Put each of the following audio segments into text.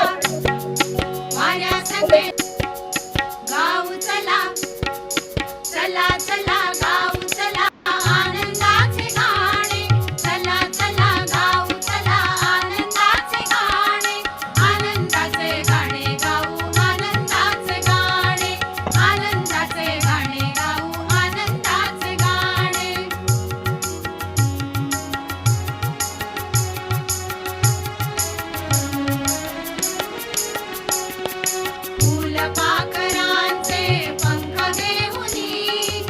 चला वाऱ्या संगे गाऊ चला चला चला गाऊ चला आनंदाचे गाणे चला चला गाऊ चला आनंदाचे गाणे आनंदाचे गाणे गाऊ आनंदाचे गाणे आनंदाचे गाणे गाऊ आनंदाचे गाणे फुलपाखरांचे पंख घेऊनी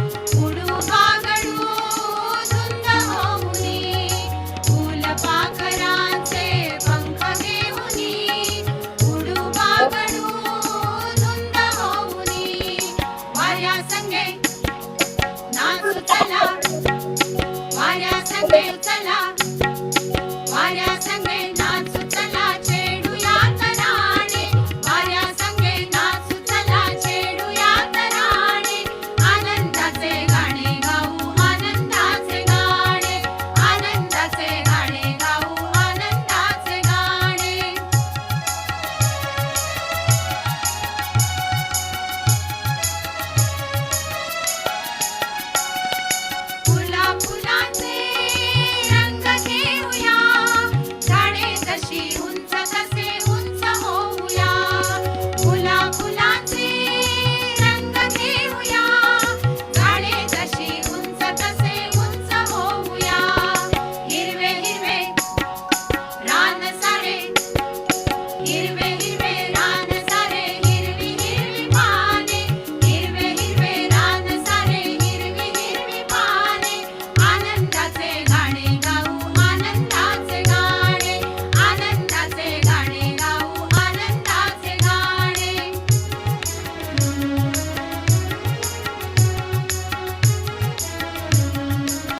उडू बागडू धुंद होऊनी फुलपाखरांचे पंख घेऊनी उडू बागडू धुंद होऊनी वाऱ्या संगे नाचू चला वाऱ्या संगे चला वाऱ्या संगे नाचू चला छेडूया तराणे वाऱ्या संगे नाचू चला छेडूया तराणे आनंदाचे गाणे गाऊ आनंदाचे गाणे आनंदाचे गाणे गाऊ आनंदाचे गाणे फुला फुलाचे रंग घेऊया झाडे जशी उंच तसे उंच होऊया फुला फुलाचे रंग घेऊया झाडे जशी उंच तसे उंच होऊया हिरवे हिरवे रान सारे हिरवे